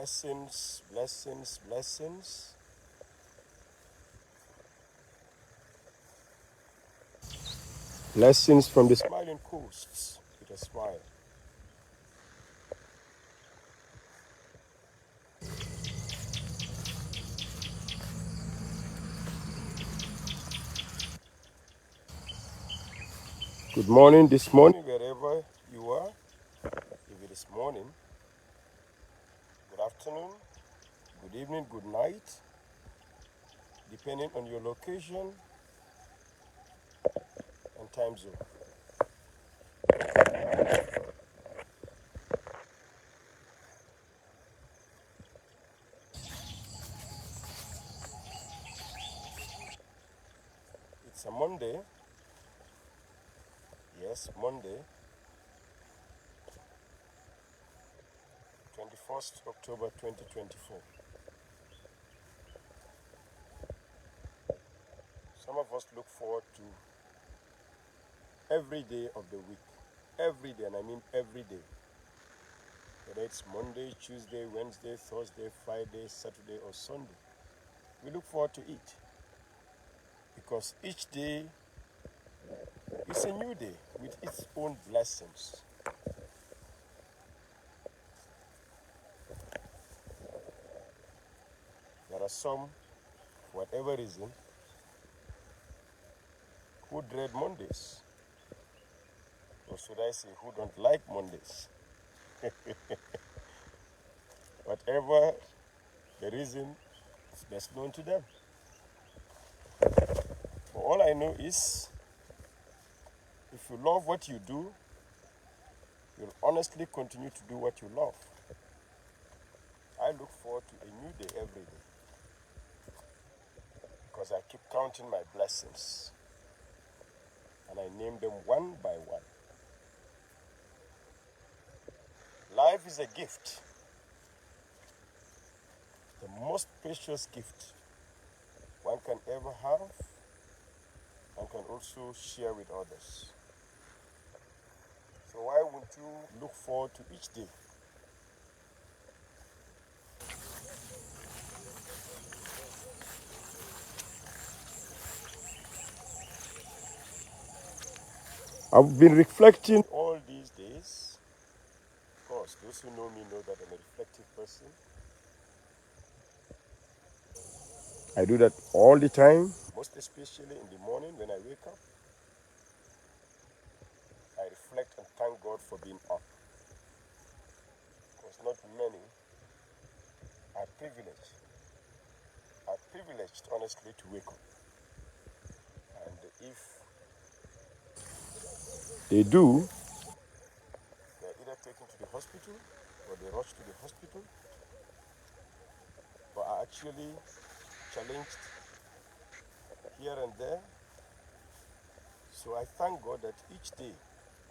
Blessings, blessings, blessings. Blessings from the smiling coasts with a smile. Good morning this morning, wherever you are. If it is morning, good afternoon, good evening, good night, depending on your location and time zone. It's a Monday. Yes, Monday, 21st October 2024. Some of us look forward to every day of the week. Every day, and I mean every day. Whether it's Monday, Tuesday, Wednesday, Thursday, Friday, Saturday, or Sunday. We look forward to it because each day is a new day with its own blessings. There are some, for whatever reason, who dread Mondays, or should I say, who don't like Mondays. Whatever the reason is best known to them. But all I know is, if you love what you do, you'll honestly continue to do what you love. I look forward to a new day every day because I keep counting my blessings and I name them one by one. Life is a gift, the most precious gift one can ever have and can also share with others. So why wouldn't you look forward to each day? I've been reflecting all these days. Of course, those who know me know that I'm a reflective person. I do that all the time, most especially in the morning when I wake up. I reflect and thank God for being up. Because not many are privileged honestly to wake up. And if they do, they're either taken to the hospital or they rush to the hospital or are actually challenged here and there. So I thank God that each day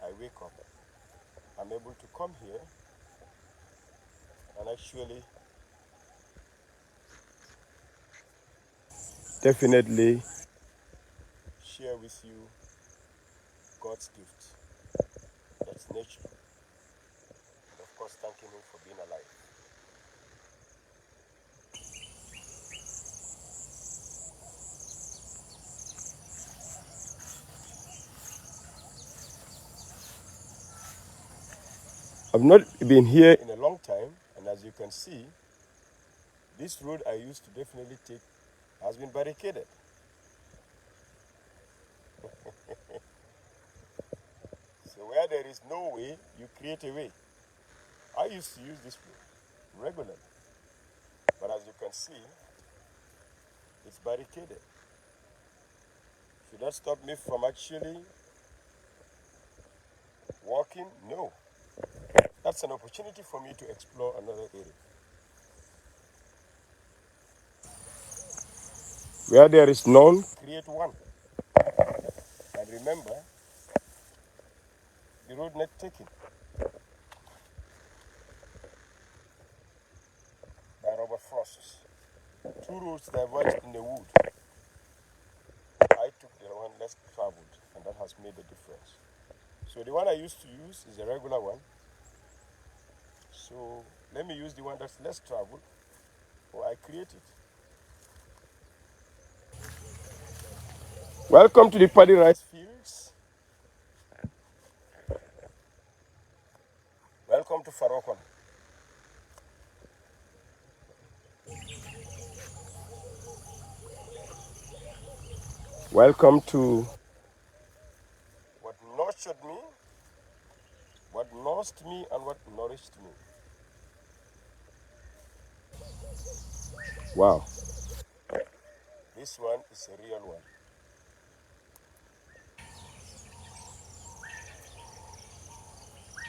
I wake up, I'm able to come here and actually definitely share with you God's gift. That's nature. And of course, thanking Him for being alive. I've not been here in a long time, and as you can see, this road I used to definitely take has been barricaded. So where there is no way, you create a way. I used to use this road regularly, but as you can see, it's barricaded. Should that stop me from actually walking? No. That's an opportunity for me to explore another area. Where there is none, create one. And remember, the road not taken by Robert Frost. Two roads diverged in the wood. I took the one less traveled, and that has made a difference. So the one I used to use is a regular one. So Let me use the one that's less traveled, or I create it. Welcome to the paddy rice fields. Welcome to Farokon. Welcome to what nurtured me, what nursed me, and what nourished me. Wow. This one is a real one.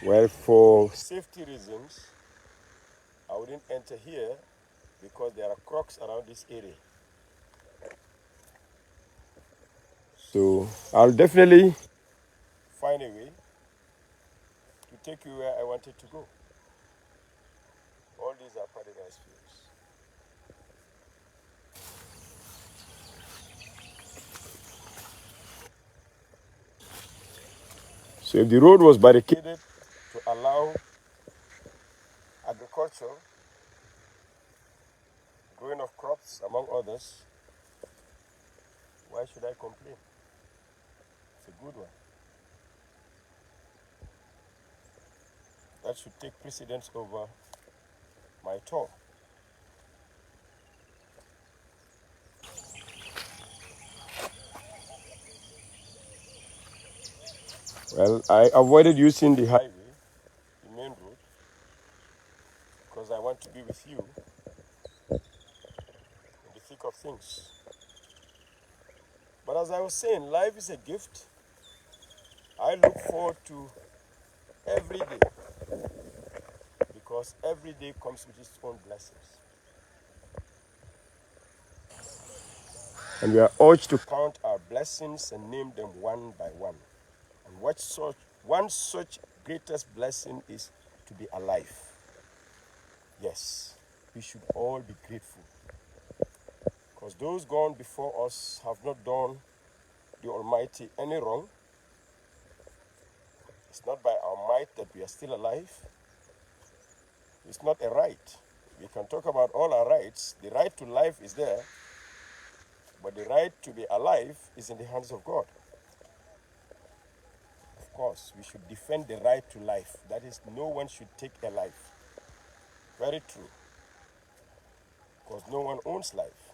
Well, for safety reasons, I wouldn't enter here because there are crocs around this area. So I'll definitely find a way to take you where I wanted to go. All these are paddy rice fields. So if the road was barricaded to allow agriculture, growing of crops among others, why should I complain? It's a good one. That should take precedence over my tour. Well, I avoided using the highway, the main road, because I want to be with you in the thick of things. But as I was saying, life is a gift. I look forward to every day because every day comes with its own blessings. And we are urged to count our blessings and name them one by one. And one such greatest blessing is to be alive. Yes, we should all be grateful because those gone before us have not done the Almighty any wrong. It's not by our might that we are still alive. It's not a right. We can talk about all our rights. The right to life is there, but the right to be alive is in the hands of God. Of course, we should defend the right to life. That is, no one should take a life. Very true. Because no one owns life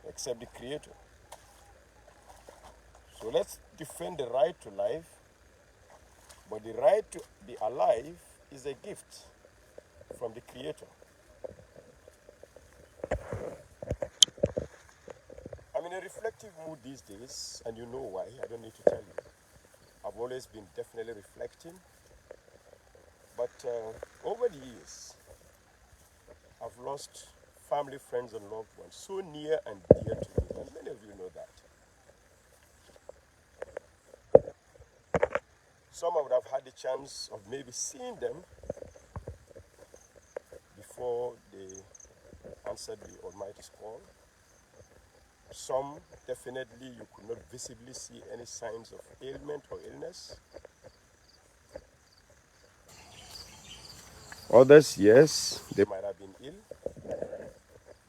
except the Creator. So let's defend the right to life, but the right to be alive is a gift from the Creator. I'm in a reflective mood these days, and you know why. I don't need to tell you. I've always been definitely reflecting, but over the years, I've lost family, friends, and loved ones so near and dear to me, and many of you know that. Some I would have had the chance of maybe seeing them before they answered the Almighty's call. Some, definitely, you could not visibly see any signs of ailment or illness. Others, yes, they might have been ill,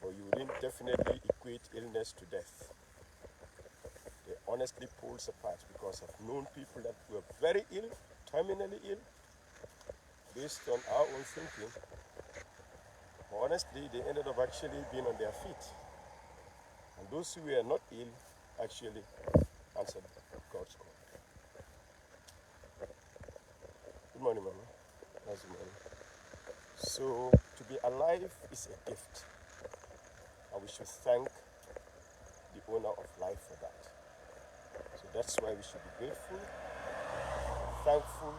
but you wouldn't definitely equate illness to death. They honestly pulls apart because I've known people that were very ill, terminally ill, based on our own thinking. But honestly, they ended up actually being on their feet. And those who were not ill actually answered God's call. Good morning, Mama. Nice morning. So, to be alive is a gift. And we should thank the owner of life for that. So that's why we should be grateful, thankful,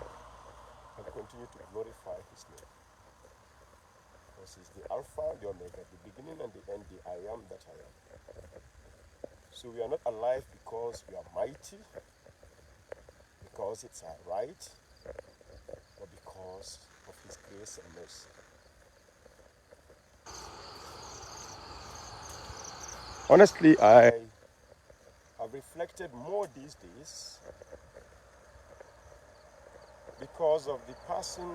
and continue to glorify His name. Because He's the Alpha, the Omega, the beginning and the end, the I am that I am. So we are not alive because we are mighty, because it's our right, but because of His grace and mercy. Honestly, I have reflected more these days because of the passing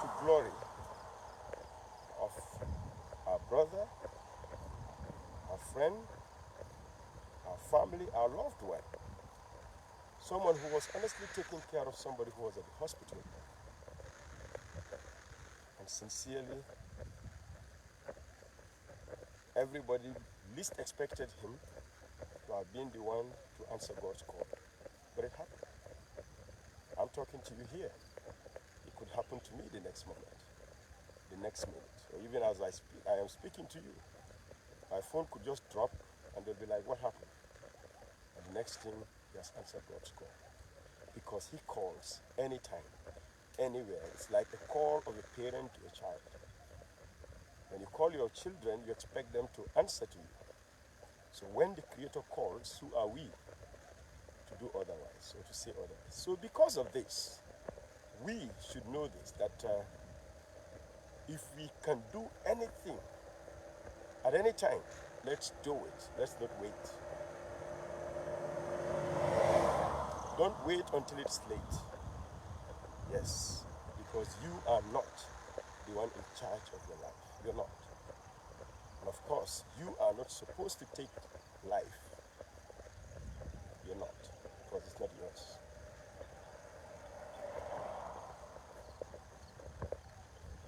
to glory of our brother, our friend, our family, our loved one. Someone who was honestly taking care of somebody who was at the hospital. And sincerely, everybody least expected him to have been the one to answer God's call. But it happened. I'm talking to you here. It could happen to me the next moment, the next minute, or even as I am speaking to you. My phone could just drop and they'll be like, what happened? And the next thing, he has answered God's call. Because he calls anytime, anywhere. It's like a call of a parent to a child. When you call your children, you expect them to answer to you. So when the Creator calls, who are we to do otherwise or to say otherwise? So because of this, we should know this, that if we can do anything at any time, let's do it. Let's not wait. Don't wait until it's late. Yes, because you are not the one in charge of your life. You're not. And of course, you are not supposed to take life. You're not, because it's not yours.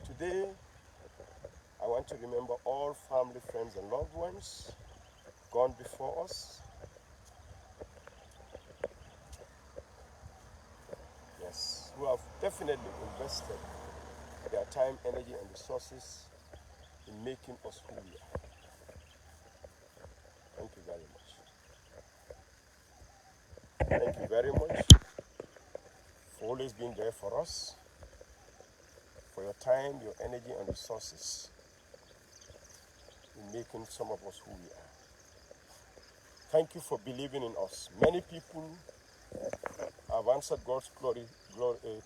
Today, I want to remember all family, friends, and loved ones gone before us. Yes, who have definitely invested their time, energy, and resources in making us who we are. Thank you very much. Thank you very much for always being there for us, for your time, your energy, and resources in making some of us who we are. Thank you for believing in us. Many people have answered God's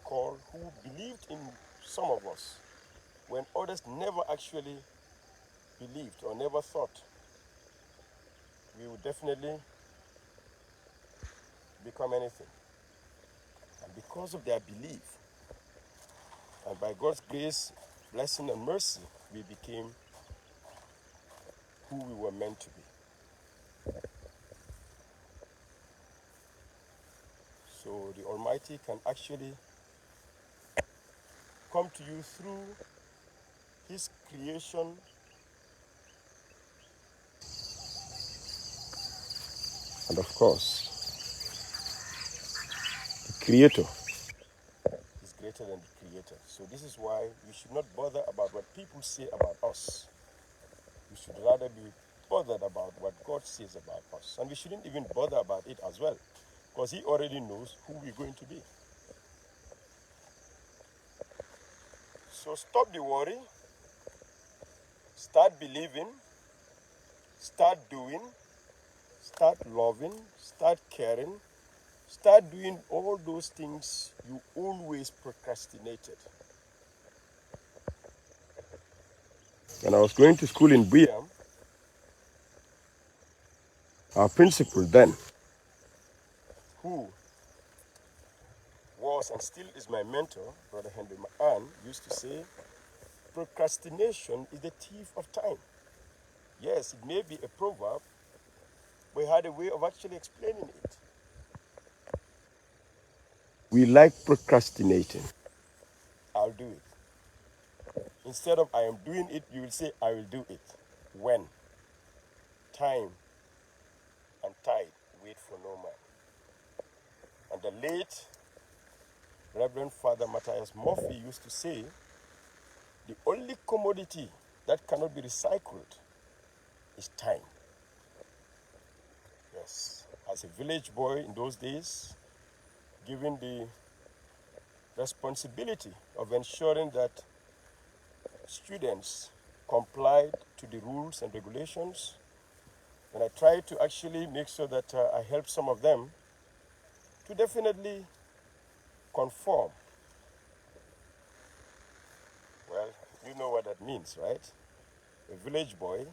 call who believed in some of us when others never actually believed or never thought we would definitely become anything. And because of their belief, and by God's grace, blessing, and mercy, we became who we were meant to be. So the Almighty can actually come to you through His creation and, of course, the Creator is greater than the Creator. So this is why we should not bother about what people say about us. We should rather be bothered about what God says about us. And we shouldn't even bother about it as well, because He already knows who we're going to be. So stop the worry, start believing, start doing, start loving, start caring, start doing all those things you always procrastinated. When I was going to school in Briam, our principal then, who was and still is my mentor, Brother Henry McCann, used to say, procrastination is the thief of time. Yes, it may be a proverb, but he had a way of actually explaining it. We like procrastinating. I'll do it. Instead of I am doing it, you will say I will do it. When? Time and tide wait for no man. And the late Reverend Father Matthias Murphy used to say, the only commodity that cannot be recycled is time. Yes, as a village boy in those days, given the responsibility of ensuring that students complied to the rules and regulations, and I tried to actually make sure that I helped some of them to definitely conform. Well, you know what that means, right? A village boy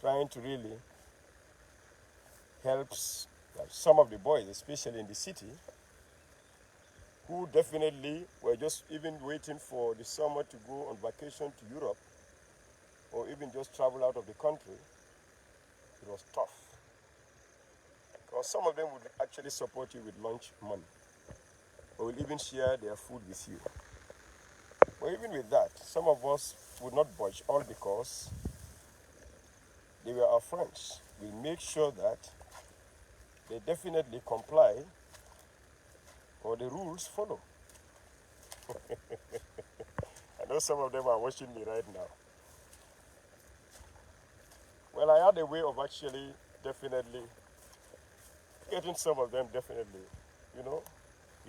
trying to really help some of the boys, especially in the city, who definitely were just even waiting for the summer to go on vacation to Europe or even just travel out of the country, it was tough. Because some of them would actually support you with lunch money or will even share their food with you. But even with that, some of us would not budge, all because they were our friends. We make sure that they definitely comply or the rules follow. I know some of them are watching me right now. Well, I had a way of actually definitely getting some of them definitely, you know,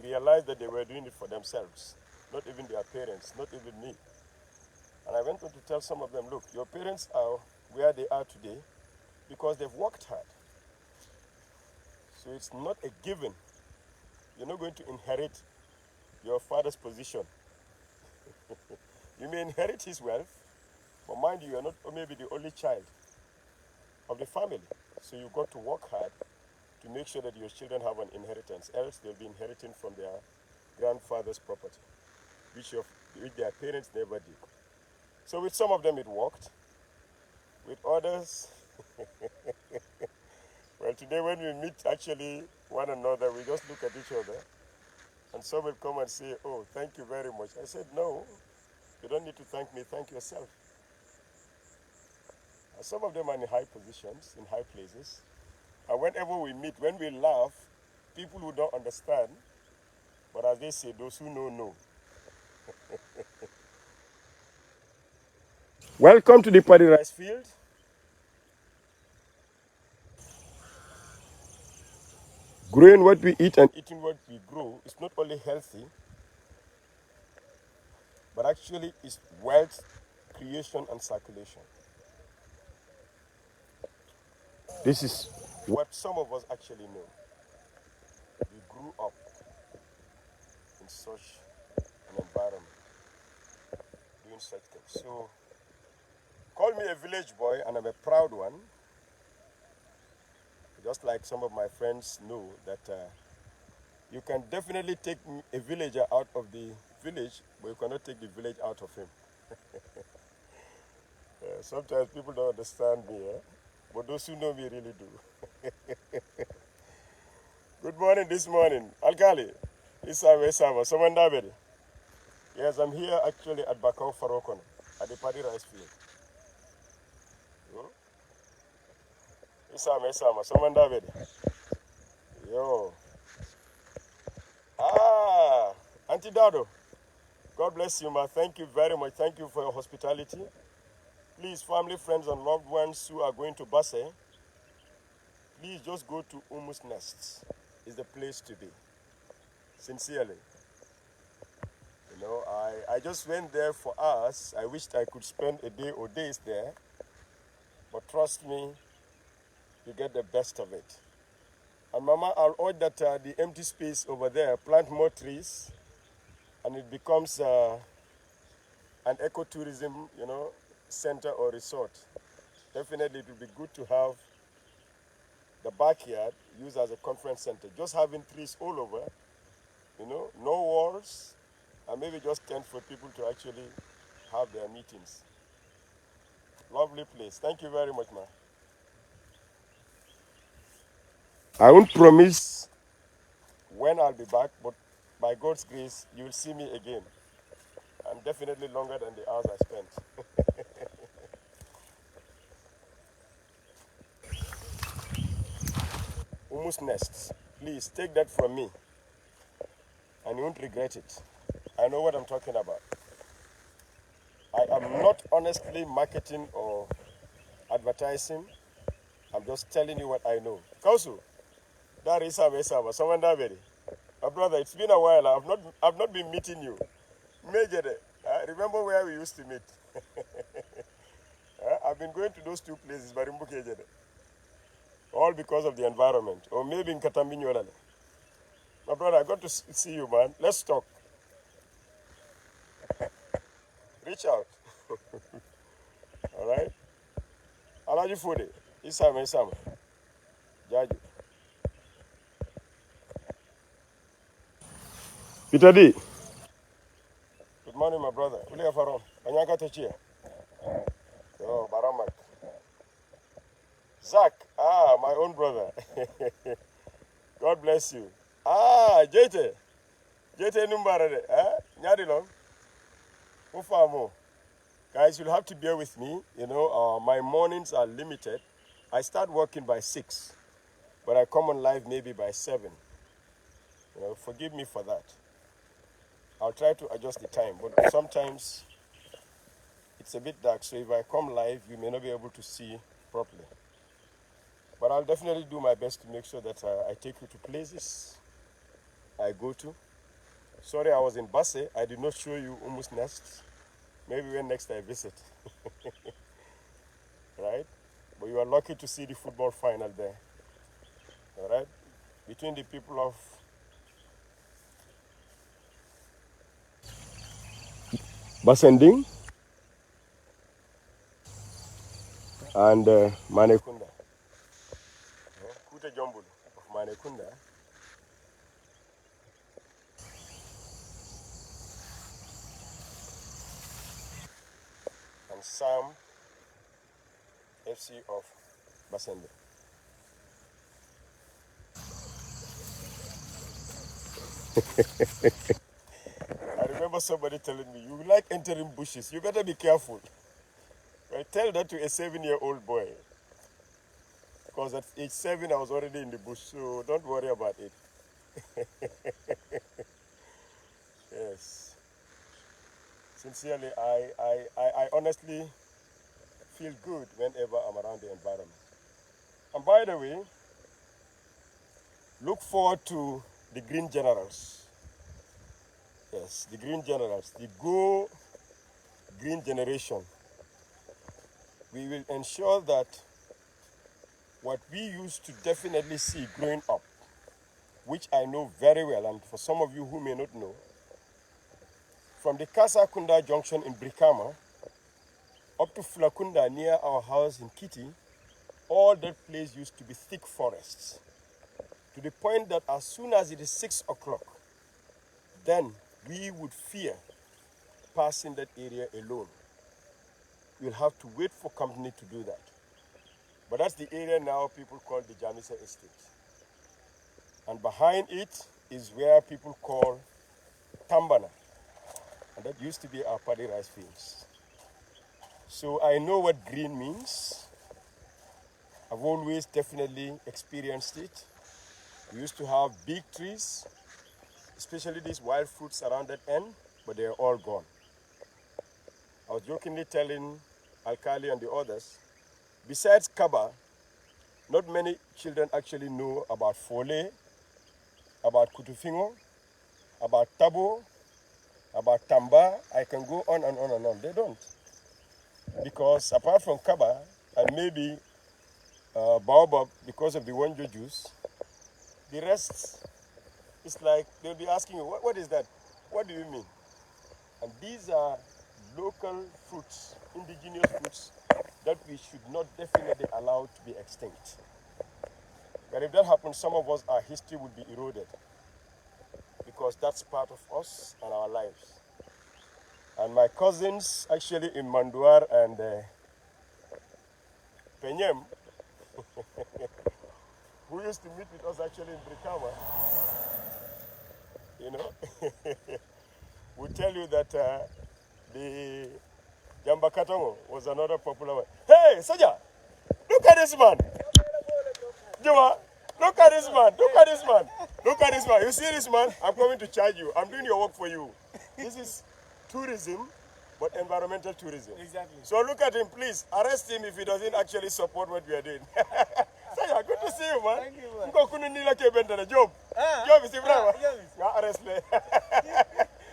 realize that they were doing it for themselves, not even their parents, not even me. And I went on to tell some of them, look, your parents are where they are today because they've worked hard. So it's not a given. You're not going to inherit your father's position. You may inherit his wealth, but mind you, you're not maybe the only child of the family. So you've got to work hard to make sure that your children have an inheritance. Else they'll be inheriting from their grandfather's property, which their parents never did. So with some of them it worked. With others, well, today when we meet actually one another, we just look at each other and some will come and say, oh, thank you very much. I said, no, you don't need to thank me, thank yourself. And some of them are in high positions, in high places. And whenever we meet, when we laugh, people who don't understand, but as they say, those who know. Welcome to the paddy rice field. Growing what we eat and eating what we grow is not only healthy, but actually is wealth creation and circulation. This is what some of us actually know. We grew up in such an environment, doing such things. So, call me a village boy, and I'm a proud one. Just like some of my friends know that you can definitely take a villager out of the village, but you cannot take the village out of him. Sometimes people don't understand me, but those who know me really do. Good morning this morning. Alkali, Isama, Samandabedi. Yes, I'm here actually at Bakau Farokon, at the paddy rice field. Isama, Samandabedi. Yo. Ah, Auntie Dado. God bless you, ma. Thank you very much. Thank you for your hospitality. Please, family, friends, and loved ones who are going to Basse, please just go to Umus Nest. It's the place to be. Sincerely. You know, I just went there for us. I wished I could spend a day or days there. But trust me, you get the best of it. And Mama, I'll urge that the empty space over there, plant more trees, and it becomes an ecotourism, center or resort. Definitely, it would be good to have the backyard used as a conference center. Just having trees all over, no walls, and maybe just tent for people to actually have their meetings. Lovely place. Thank you very much, ma. I won't promise when I'll be back, but by God's grace, you will see me again. And definitely longer than the hours I spent. Humus nests. Please take that from me. And you won't regret it. I know what I'm talking about. I am not honestly marketing or advertising. I'm just telling you what I know. Kausu, that is someone that my brother, it's been a while. I've not been meeting you. Major, remember where we used to meet? I've been going to those two places, all because of the environment, or maybe in Katambinyola. My brother, I got to see you, man. Let's talk. Reach out. All right? Alaji Fude, Isama. Jaju. Peter D. Good morning, my brother. Uli Afaron. Anyaka Techia. Oh, Baramak. Zach. Ah, my own brother. God bless you. Ah, Jete. Jete Numbarade. Nyadi long. Ufamo. Guys, you'll have to bear with me. You know, my mornings are limited. I start working by 6, but I come on live maybe by 7. You know, forgive me for that. I'll try to adjust the time, but sometimes it's a bit dark, so if I come live, you may not be able to see properly. But I'll definitely do my best to make sure that I take you to places I go to. Sorry, I was in Basse. I did not show you Umus Nest. Maybe when next I visit. Right? But you are lucky to see the football final there. All right? Between the people of Basending and Manekunda. Kute Jombulu of Manekunda. And Sam FC of Basending. I remember somebody telling me, you like entering bushes, you better be careful. I tell that to a 7-year-old boy. Because at age 7, I was already in the bush, so don't worry about it. Yes. Sincerely, I honestly feel good whenever I'm around the environment. And by the way, look forward to the Green Generals. Yes, the Green Generals, the Go Green Generation. We will ensure that what we used to definitely see growing up, which I know very well, and for some of you who may not know, from the Kasakunda Junction in Brikama up to Flakunda near our house in Kitty, all that place used to be thick forests. To the point that as soon as it is 6 o'clock, then we would fear passing that area alone. We'll have to wait for company to do that. But that's the area now people call the Jamisa Estate. And behind it is where people call Tambana. And that used to be our paddy rice fields. So I know what green means. I've always definitely experienced it. We used to have big trees, especially these wild fruits around that end, but they're all gone. I was jokingly telling Alkali and the others, besides Kaba, not many children actually know about Fole, about Kutufingo, about Tabo, about Tamba. I can go on and on and on. They don't. Because apart from Kaba and maybe Baobab, because of the Wanjo juice, the rest is like they'll be asking you, what is that? What do you mean? And these are local fruits, indigenous fruits, that we should not definitely allow to be extinct. But if that happens, some of us, our history would be eroded, because that's part of us and our lives. And my cousins, actually in Manduar and Penyem, who used to meet with us actually in Brikama, you know, would tell you that the Jamba Katongo was another popular one. Hey, Saja, look at this man. Juma, look at this man. Look at this man. Look at this man. You see this man? I'm coming to charge you. I'm doing your work for you. This is tourism, but environmental tourism. Exactly. So look at him, please. Arrest him if he doesn't actually support what we are doing. Saja, good to see you, man. Thank you, man. Job. Job is arrest me.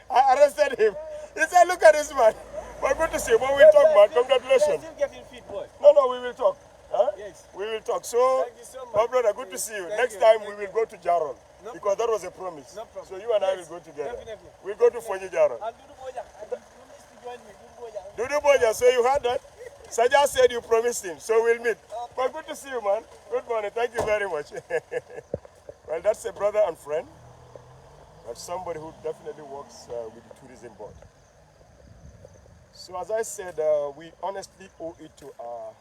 I arrested him. He said, look at this man. But good to see you. But we'll talk, man. Congratulations. Still getting fit, boy. No, we will talk. Huh? Yes. We will talk. So, Thank you so much. my brother, good to see you. Thank Next you. time Thank we will go to Jaron. No because that was a promise. No problem. So you and I Yes, will go together. definitely. We'll go to Fonyi Jaron. And Dudu Boja. And you promised to join me. Dudu Boja, so you heard that? Saja said you promised him, so we'll meet. But good to see you, man. Good morning. Thank you very much. Well, that's a brother and friend. and somebody who definitely works with the tourism board. So as I said, we honestly owe it to our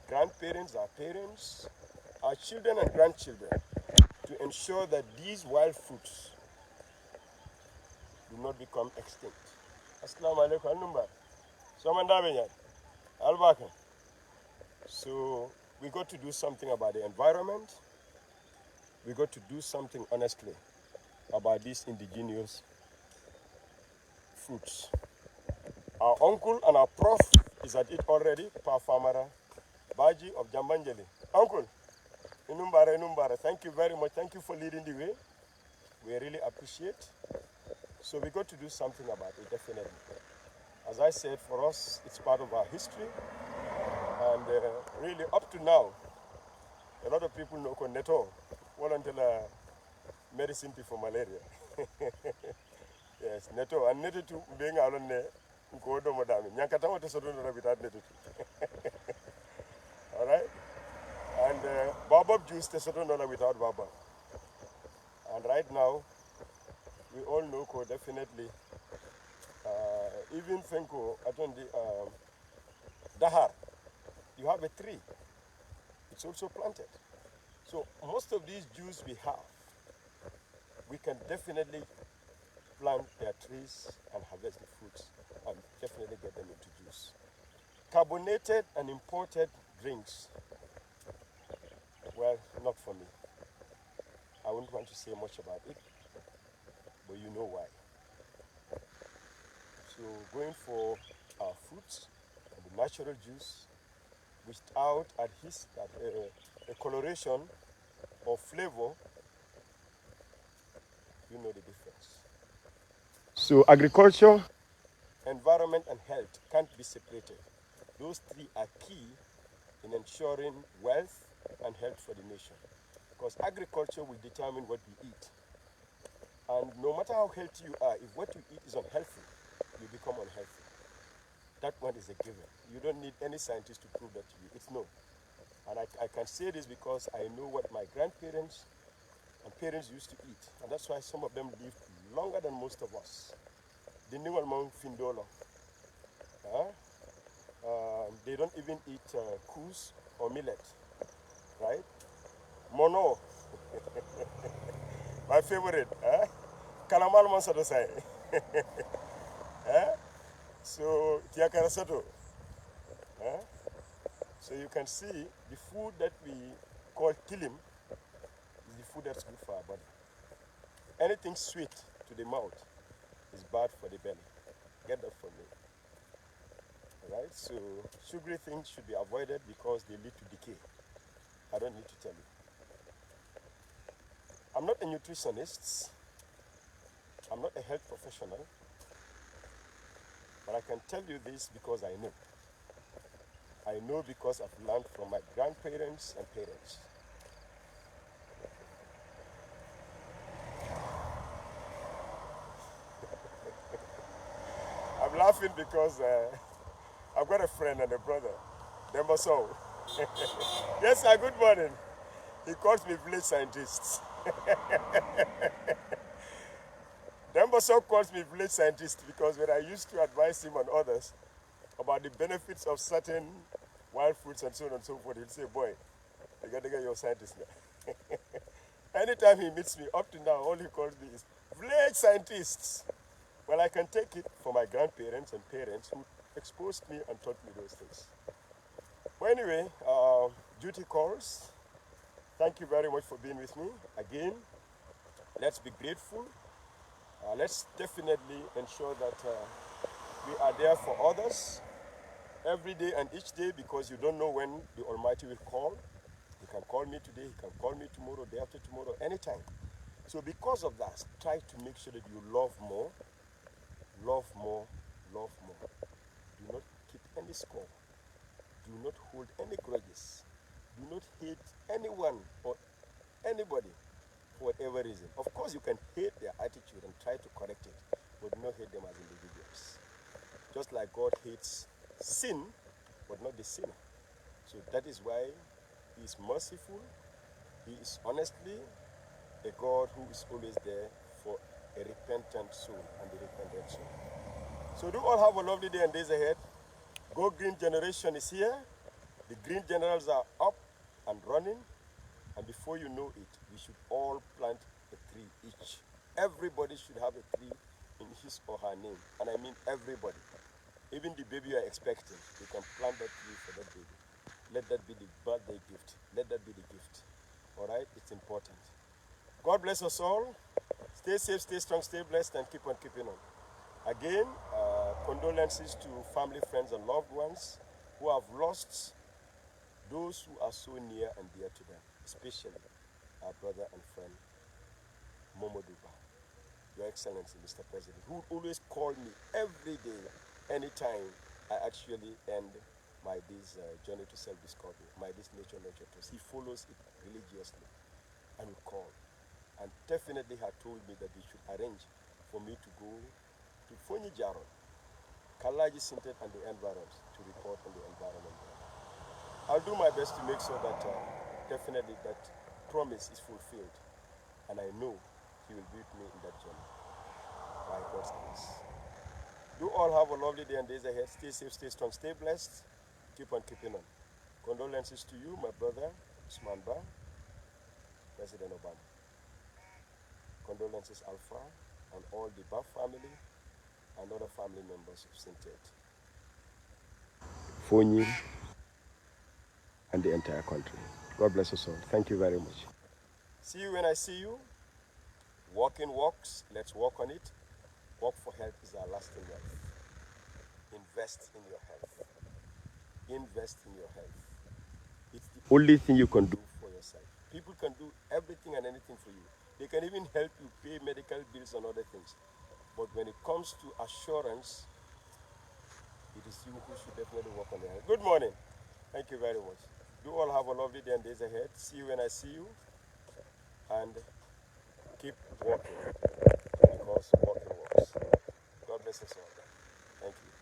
grandparents, our parents, our children and grandchildren to ensure that these wild fruits do not become extinct. Assalamu alaikum al-numbar. Albaka. So we got to do something about the environment. We got to do something honestly about these indigenous fruits. Our uncle and our prof is at it already, Pa Famara Baji of Jambanjali. Uncle, Inumbara, thank you very much. Thank you for leading the way. We really appreciate. So we got to do something about it, definitely. As I said, for us, it's part of our history. And really, up to now, a lot of people know Neto, well until medicine for malaria. Yes, Neto, and Neto to being out on the Godo Madame. Yankatawa to Sodo without Neto. All right? And Baobab juice to Sodo without Baba. And right now, we all know definitely, even Fenko, Atondi, Dahar, you have a tree. It's also planted. So most of these Jews we have, we can definitely plant their trees and harvest the fruits and definitely get them into juice. Carbonated and imported drinks, well, not for me. I wouldn't want to say much about it, but you know why. So going for our fruits and the natural juice without a coloration or flavor, you know the difference. So agriculture, environment and health can't be separated. Those three are key in ensuring wealth and health for the nation. Because agriculture will determine what we eat. And no matter how healthy you are, if what you eat is unhealthy, you become unhealthy. That one is a given. You don't need any scientist to prove that to you. It's no. And I can say this because I know what my grandparents and parents used to eat. And that's why some of them lived longer than most of us. The new among Findolo. They don't even eat coos or millet, right? Mono, my favorite. Kalamal Mansado say. So, Tiakarasato. So you can see the food that we call kilim is the food that's good for our body. Anything sweet to the mouth is bad for the belly. Get that from me. Alright, so sugary things should be avoided because they lead to decay. I don't need to tell you. I'm not a nutritionist. I'm not a health professional. But I can tell you this because I know. I know because I've learned from my grandparents and parents. I'm laughing because I've got a friend and a brother, Demboso. Yes, sir, good morning. He calls me village scientist. Demboso calls me village scientist because when I used to advise him and others about the benefits of certain wild fruits and so on and so forth, he'd say, boy, you got to get your scientist now. Anytime he meets me, up to now, all he calls me is village scientists. Well, I can take it for my grandparents and parents who exposed me and taught me those things. Well, anyway, duty calls. Thank you very much for being with me. Again, let's be grateful. Let's definitely ensure that we are there for others every day and each day, because you don't know when the Almighty will call. He can call me today, he can call me tomorrow, day after tomorrow, anytime. So because of that, try to make sure that you love more, love more, love more. Do not keep any score. Do not hold any grudges. Do not hate anyone or anybody for whatever reason. Of course, you can hate their attitude and try to correct it, but do not hate them as individuals. Just like God hates sin, but not the sinner. So that is why He is merciful. He is honestly a God who is always there a repentant soul and a repentant soul. So do all have a lovely day and days ahead. Go Green generation is here. The Green Generals are up and running. And before you know it, we should all plant a tree each. Everybody should have a tree in his or her name. And I mean everybody. Even the baby you are expecting, you can plant that tree for that baby. Let that be the birthday gift. Let that be the gift. All right? It's important. God bless us all. Stay safe, stay strong, stay blessed, and keep on keeping on. Again, condolences to family, friends, and loved ones who have lost those who are so near and dear to them, especially our brother and friend, Momoduba, Your Excellency, Mr. President, who would always call me every day, anytime I actually end my this journey to self-discovery, my this nature test. He follows it religiously and will call. And definitely had told me that we should arrange for me to go to Fonyi Jaron, Kalaji Sintet and the environs to report on the environment. I'll do my best to make sure that definitely that promise is fulfilled. And I know he will be with me in that journey. By God's grace. Do all have a lovely day and days ahead. Stay safe, stay strong, stay blessed. Keep on keeping on. Condolences to you, my brother, Usman Ba, President Obama. Condolences, Alpha, and all the Ba family and other family members of Sintet, Fonyi, and the entire country. God bless us all. Thank you very much. See you when I see you. Walking walks, let's walk on it. Walk for health is our lasting wealth. Invest in your health. Invest in your health. It's the only thing you can do for yourself. People can do everything and anything for you. They can even help you pay medical bills and other things. But when it comes to assurance, it is you who should definitely work on your health. Good morning. Thank you very much. You all have a lovely day and days ahead. See you when I see you. And keep walking, because walking works. God bless us all. Thank you.